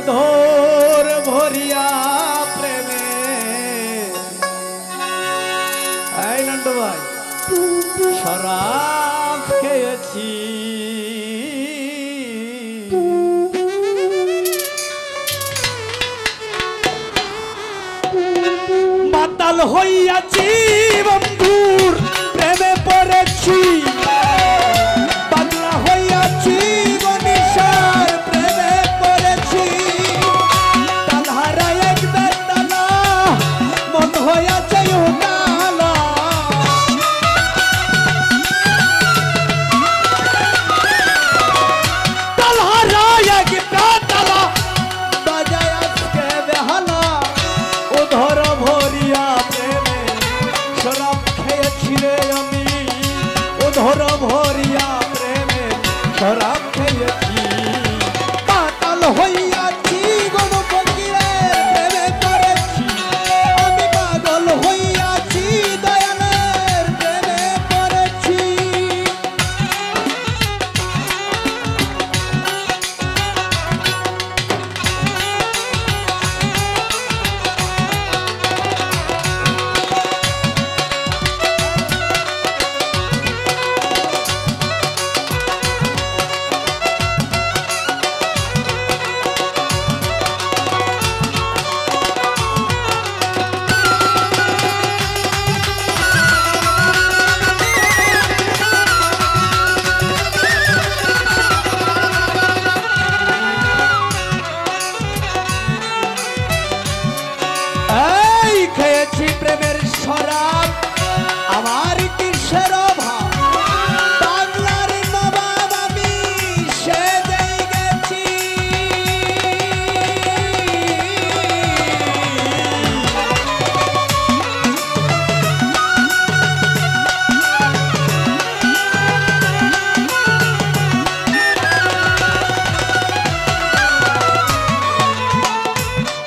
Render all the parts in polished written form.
উধর ভরিয়া প্রেমে এই নন্টু ভাই শরাব খেয়েছি মাতাল হইয়াছি বন্ধুর প্রেমে পড়েছি পাগলা হইয়াছি গনিশার প্রেমে পড়েছি তালহারা একবার তালা মন হইয়াছে উতালা তালহারা একবার তালা বাজায় আজকে বেহালা উধর ভরিয়া প্রেমে শরাব খেয়েছি রে আমি উধর ভরিয়া প্রেমে শরাব খেয়েছি পাতাল হইয়াছি গণ ফকিরের প্রেমে পড়েছি আমি পাগল হইয়াছি দয়ালের প্রেমে পড়েছি খেয়েছি প্রেমের শরাব আমার কিসের অভাব বাংলার নবাব আমি সেজেই গেছি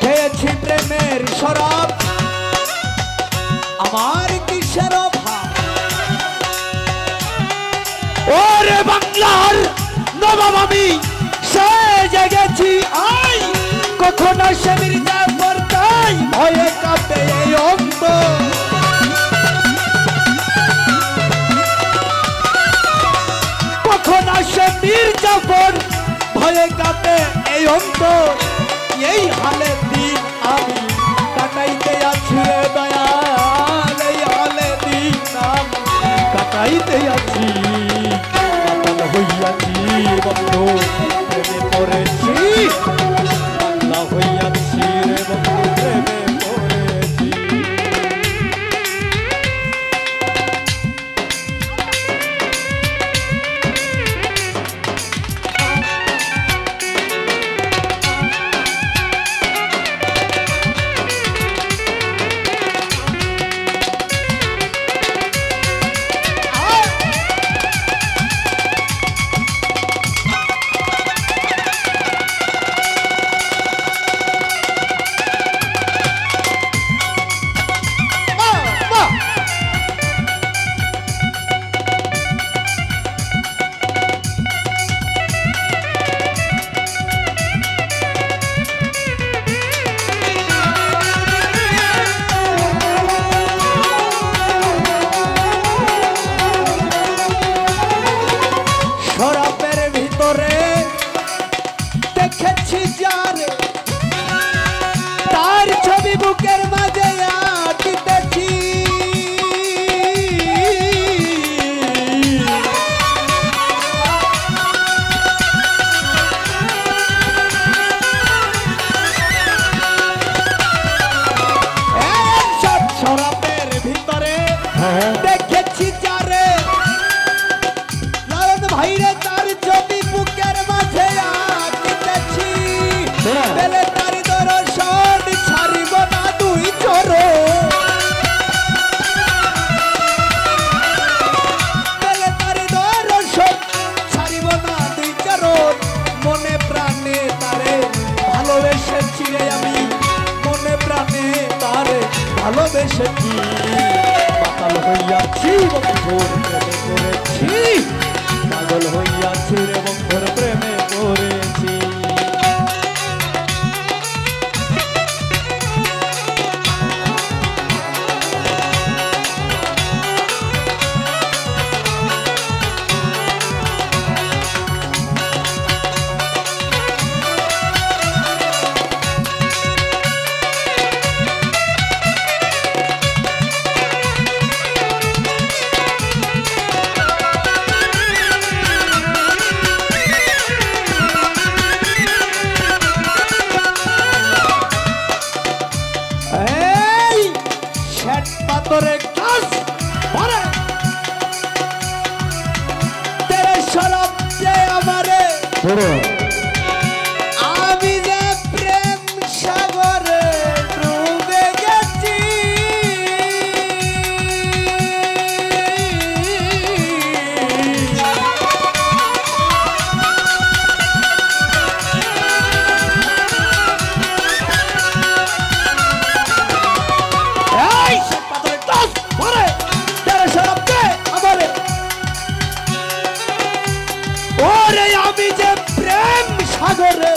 খেয়েছি প্রেমের শরাব আমার কিসের অভাব ওরে বাংলার নবাব আমি সেজে গেছি আই কখনো সে মির্জাফর তাই ভয়ে কাঁপে এই অন্তর কখনো সে মির্জাফর ভয়ে কাঁপে এই অন্তর এই হালে দিন আমি কাটাইতে আছি রে দয়াল এই হালে দিন আমি কাটাইতে আছি পাতাল হইয়াছি বন্ধু প্রেমে পড়েছি পাগলা হইয়াছি রে বন্ধু প্রেমে পড়েছি দেখেছি যারে তার ছবি বুকের মাঝে আঁকিতেছি সব শরাবের ভিতরে দেখেছি যারে লালন ভাইরে তার ছবি বুকের মাঝে আঁকিতেছি বেলে তারি দর্শন ছাড়িব না দুই চরো বেলে তারি দর্শন ছাড়িব না দুই চরণ মনে প্রাণে তারে ভালোবেসেছি রে আমি মনে প্রাণে তারে ভালোবেসেছি পাতাল হইয়াছি বন্ধুর প্রেমে পড়েছি পাগল হইয়াছি রে বন্ধুর প্রেমে পড়েছি আমি যে প্রেম সাগরে ডুবে গেছি এই সব পাথরে টস মারে তেরে শরবতে আমারে ওরে আমি যে প্রেম সাগরে